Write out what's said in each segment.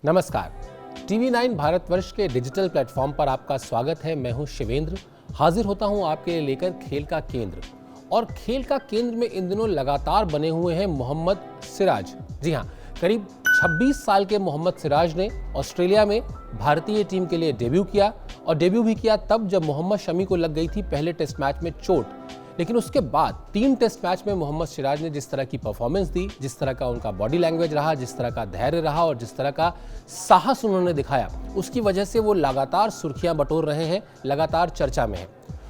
नमस्कार। टीवी 9 भारतवर्ष के digital platform पर आपका स्वागत है। मैं हूं शिवेंद्र, हाजिर होता हूं आपके लिए लेकर खेल का केंद्र। और खेल का केंद्र में इन दिनों लगातार बने हुए हैं मोहम्मद सिराज। जी हां, करीब 26 साल के मोहम्मद सिराज ने ऑस्ट्रेलिया में भारतीय टीम के लिए डेब्यू किया, और डेब्यू भी किया तब जब मोहम्मद शमी को लग गई थी पहले टेस्ट मैच में चोट। लेकिन उसके बाद 3 टेस्ट मैच में मोहम्मद सिराज ने जिस तरह की परफॉर्मेंस दी, जिस तरह का उनका बॉडी लैंग्वेज रहा, जिस तरह का धैर्य रहा और जिस तरह का साहस उन्होंने दिखाया, उसकी वजह से वो लगातार सुर्खियां बटोर रहे हैं, लगातार चर्चा में हैं।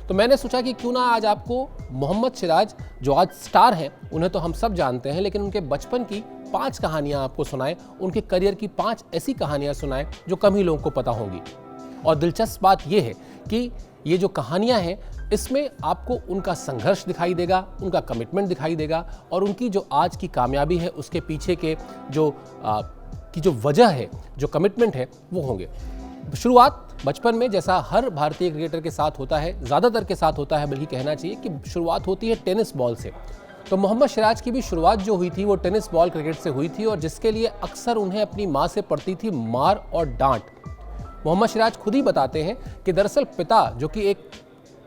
तो मैंने सोचा कि क्यों ना आज आपको मोहम्मद सिराज, जो आज स्टार हैं, उन्हें तो हम सब जानते हैं, लेकिन उनके बचपन की 5 कहानियां आपको सुनाएं, उनके करियर की 5 ऐसी कहानियां सुनाएं जो कम ही लोगों को पता होंगी। और दिलचस्प बात यह है कि ये जो कहानियां हैं, इसमें आपको उनका संघर्ष दिखाई देगा, उनका कमिटमेंट दिखाई देगा, और उनकी जो आज की कामयाबी है उसके पीछे के जो वजह है, जो कमिटमेंट है, वो होंगे। शुरुआत बचपन में, जैसा हर भारतीय क्रिकेटर के साथ होता है, ज़्यादातर के साथ होता है, बल्कि कहना चाहिए कि शुरुआत होती है टेनिस बॉल से। तो मोहम्मद सिराज की भी शुरुआत जो हुई थी वो टेनिस बॉल क्रिकेट से हुई थी, और जिसके लिए अक्सर उन्हें अपनी माँ से पड़ती थी मार और डांट। मोहम्मद सिराज खुद ही बताते हैं कि दरअसल पिता, जो कि एक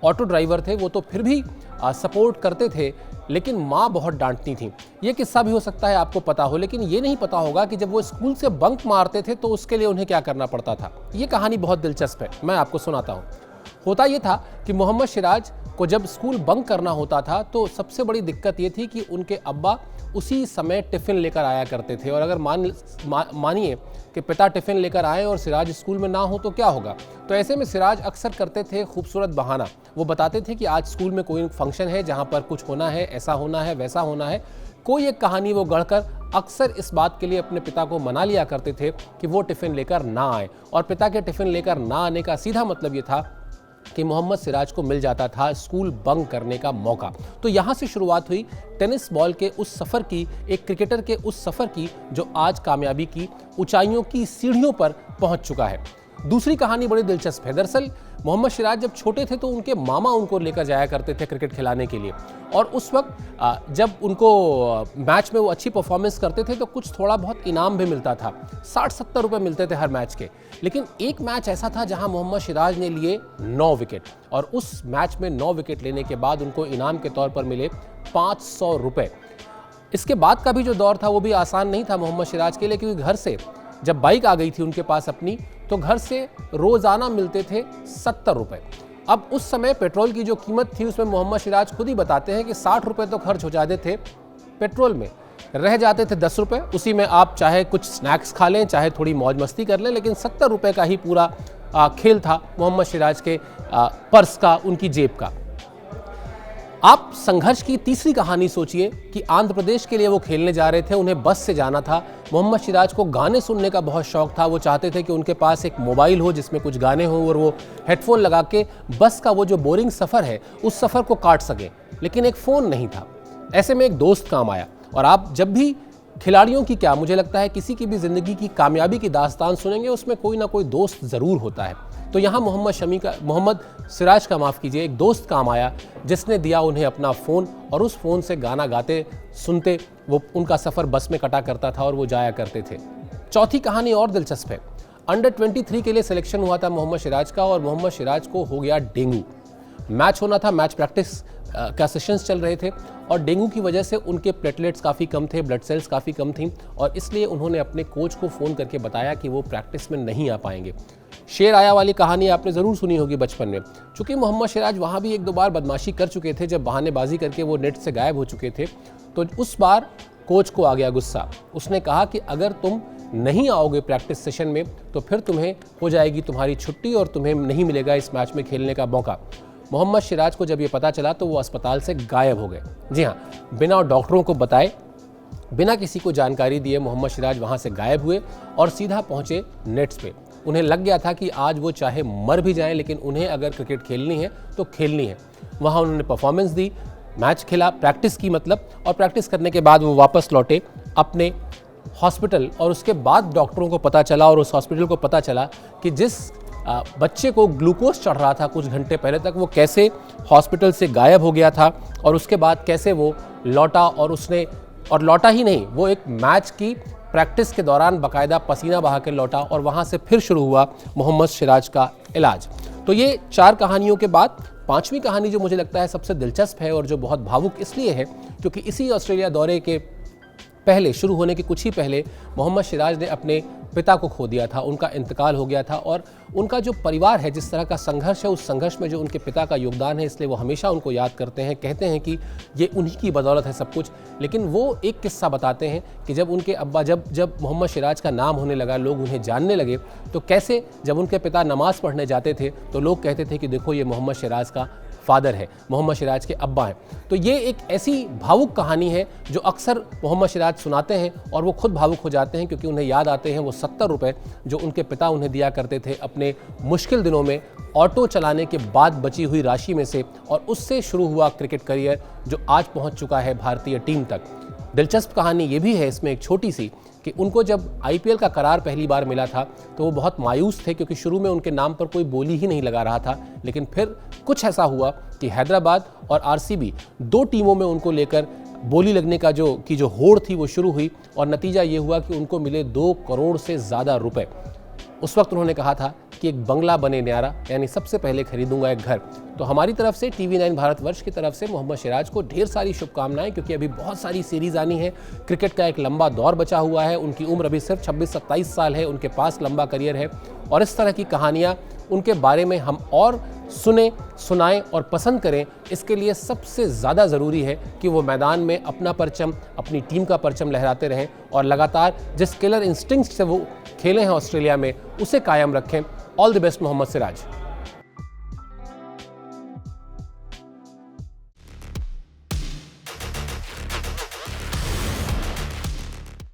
ऑटो ड्राइवर थे, वो तो फिर भी सपोर्ट करते थे, लेकिन माँ बहुत डांटती थी। ये किस्सा भी हो सकता है आपको पता हो, लेकिन ये नहीं पता होगा कि जब वो स्कूल से बंक मारते थे तो उसके लिए उन्हें क्या करना पड़ता था। ये कहानी बहुत दिलचस्प है, मैं आपको सुनाता हूँ। होता ये था कि मोहम्मद सिराज को जब स्कूल बंक करना होता था तो सबसे बड़ी दिक्कत ये थी कि उनके अब्बा उसी समय टिफ़िन लेकर आया करते थे, और अगर मानिए कि पिता टिफ़िन लेकर आए और सिराज स्कूल में ना हो तो क्या होगा। तो ऐसे में सिराज अक्सर करते थे खूबसूरत बहाना। वो बताते थे कि आज स्कूल में कोई फंक्शन है जहाँ पर कुछ होना है, ऐसा होना है, वैसा होना है। कोई एक कहानी वो गढ़कर अक्सर इस बात के लिए अपने पिता को मना लिया करते थे कि वो टिफ़िन लेकर ना आए, और पिता के टिफ़िन लेकर ना आने का सीधा मतलब ये था कि मोहम्मद सिराज को मिल जाता था स्कूल बंक करने का मौका। तो यहाँ से शुरुआत हुई टेनिस बॉल के उस सफ़र की, एक क्रिकेटर के उस सफ़र की जो आज कामयाबी की ऊंचाइयों की सीढ़ियों पर पहुँच चुका है। दूसरी कहानी बड़ी दिलचस्प है। दरअसल मोहम्मद सिराज जब छोटे थे तो उनके मामा उनको लेकर जाया करते थे क्रिकेट खिलाने के लिए, और उस वक्त जब उनको मैच में वो अच्छी परफॉर्मेंस करते थे तो कुछ थोड़ा बहुत इनाम भी मिलता था। 60-70 रुपये मिलते थे हर मैच के। लेकिन एक मैच ऐसा था जहां मोहम्मद सिराज ने लिए 9 विकेट, और उस मैच में 9 विकेट लेने के बाद उनको इनाम के तौर पर मिले 500 रुपये। इसके बाद का भी जो दौर था वो भी आसान नहीं था मोहम्मद सिराज के लिए, क्योंकि घर से जब बाइक आ गई थी उनके पास अपनी, तो घर से रोजाना मिलते थे 70 रुपये। अब उस समय पेट्रोल की जो कीमत थी उसमें मोहम्मद सिराज खुद ही बताते हैं कि 60 रुपये तो खर्च हो जाते थे पेट्रोल में, रह जाते थे 10 रुपये। उसी में आप चाहे कुछ स्नैक्स खा लें, चाहे थोड़ी मौज मस्ती कर लें, लेकिन 70 रुपये का ही पूरा खेल था मोहम्मद सिराज के पर्स का, उनकी जेब का। आप संघर्ष की तीसरी कहानी सोचिए कि आंध्र प्रदेश के लिए वो खेलने जा रहे थे, उन्हें बस से जाना था। मोहम्मद सिराज को गाने सुनने का बहुत शौक था। वो चाहते थे कि उनके पास एक मोबाइल हो जिसमें कुछ गाने हों, और वो हेडफोन लगा के बस का वो जो बोरिंग सफ़र है उस सफ़र को काट सके, लेकिन एक फ़ोन नहीं था। ऐसे में एक दोस्त काम आया। और आप जब भी खिलाड़ियों की, क्या मुझे लगता है किसी की भी ज़िंदगी की कामयाबी की दास्तान सुनेंगे, उसमें कोई ना कोई दोस्त ज़रूर होता है। तो यहाँ मोहम्मद सिराज का माफ़ कीजिए, एक दोस्त काम आया जिसने दिया उन्हें अपना फ़ोन, और उस फ़ोन से गाना गाते सुनते वो उनका सफ़र बस में कटा करता था और वो जाया करते थे। चौथी कहानी और दिलचस्प है। अंडर 23 के लिए सिलेक्शन हुआ था मोहम्मद सिराज का, और मोहम्मद सिराज को हो गया डेंगू। मैच होना था, मैच प्रैक्टिस का सेशंस चल रहे थे, और डेंगू की वजह से उनके प्लेटलेट्स काफ़ी कम थे, ब्लड सेल्स काफ़ी कम थी, और इसलिए उन्होंने अपने कोच को फ़ोन करके बताया कि वो प्रैक्टिस में नहीं आ पाएंगे। शेर आया वाली कहानी आपने ज़रूर सुनी होगी बचपन में। चूँकि मोहम्मद सिराज वहाँ भी 1-2 बार बदमाशी कर चुके थे, जब बहानेबाजी करके वो नेट से गायब हो चुके थे, तो उस बार कोच को आ गया गुस्सा। उसने कहा कि अगर तुम नहीं आओगे प्रैक्टिस सेशन में तो फिर तुम्हें हो जाएगी तुम्हारी छुट्टी, और तुम्हें नहीं मिलेगा इस मैच में खेलने का मौका। मोहम्मद सिराज को जब ये पता चला तो वो अस्पताल से गायब हो गए। जी हाँ, बिना डॉक्टरों को बताए, बिना किसी को जानकारी दिए मोहम्मद सिराज वहाँ से गायब हुए और सीधा पहुँचे नेट्स पे। उन्हें लग गया था कि आज वो चाहे मर भी जाएं, लेकिन उन्हें अगर क्रिकेट खेलनी है तो खेलनी है। वहाँ उन्होंने परफॉर्मेंस दी, मैच खेला, प्रैक्टिस की मतलब, और प्रैक्टिस करने के बाद वो वापस लौटे अपने हॉस्पिटल। और उसके बाद डॉक्टरों को पता चला, और उस हॉस्पिटल को पता चला कि जिस बच्चे को ग्लूकोज चढ़ रहा था कुछ घंटे पहले तक, वो कैसे हॉस्पिटल से गायब हो गया था, और उसके बाद कैसे वो लौटा, और लौटा ही नहीं, वो एक मैच की प्रैक्टिस के दौरान बाकायदा पसीना बहा कर लौटा और वहाँ से फिर शुरू हुआ मोहम्मद सिराज का इलाज। तो ये 4 कहानियों के बाद 5वीं कहानी जो मुझे लगता है सबसे दिलचस्प है और जो बहुत भावुक इसलिए है क्योंकि इसी ऑस्ट्रेलिया दौरे के पहले, शुरू होने के कुछ ही पहले, मोहम्मद सिराज ने अपने पिता को खो दिया था। उनका इंतकाल हो गया था और उनका जो परिवार है, जिस तरह का संघर्ष है, उस संघर्ष में जो उनके पिता का योगदान है, इसलिए वो हमेशा उनको याद करते हैं। कहते हैं कि ये उन्हीं की बदौलत है सब कुछ। लेकिन वो एक किस्सा बताते हैं कि जब उनके अब्बा, जब मोहम्मद सिराज का नाम होने लगा, लोग उन्हें जानने लगे, तो कैसे जब उनके पिता नमाज़ पढ़ने जाते थे तो लोग कहते थे कि देखो ये मोहम्मद सिराज का फादर है, मोहम्मद सिराज के अब्बा हैं। तो ये एक ऐसी भावुक कहानी है जो अक्सर मोहम्मद सिराज सुनाते हैं और वो खुद भावुक हो जाते हैं क्योंकि उन्हें याद आते हैं वो 70 रुपए जो उनके पिता उन्हें दिया करते थे अपने मुश्किल दिनों में ऑटो चलाने के बाद बची हुई राशि में से, और उससे शुरू हुआ क्रिकेट करियर जो आज पहुंच चुका है भारतीय टीम तक। दिलचस्प कहानी ये भी है इसमें एक छोटी सी कि उनको जब आईपीएल का करार पहली बार मिला था तो वो बहुत मायूस थे क्योंकि शुरू में उनके नाम पर कोई बोली ही नहीं लगा रहा था। लेकिन फिर कुछ ऐसा हुआ कि हैदराबाद और आरसीबी 2 टीमों में उनको लेकर बोली लगने का जो होड़ थी वो शुरू हुई और नतीजा ये हुआ कि उनको मिले 2 करोड़ से ज़्यादा रुपए। उस वक्त उन्होंने कहा था कि एक बंगला बने न्यारा, यानी सबसे पहले खरीदूंगा एक घर। तो हमारी तरफ से TV9 भारतवर्ष की तरफ से मोहम्मद सिराज को ढेर सारी शुभकामनाएं, क्योंकि अभी बहुत सारी सीरीज़ आनी है। क्रिकेट का एक लंबा दौर बचा हुआ है, उनकी उम्र अभी सिर्फ 26-27 साल है, उनके पास लंबा करियर है और इस तरह की कहानियाँ उनके बारे में हम और सुने, सुनाएं और पसंद करें। इसके लिए सबसे ज़्यादा ज़रूरी है कि वो मैदान में अपना परचम, अपनी टीम का परचम लहराते रहें और लगातार जिस किलर इंस्टिंक्ट से वो खेले हैं ऑस्ट्रेलिया में उसे कायम रखें। All the best Mohammed Siraj.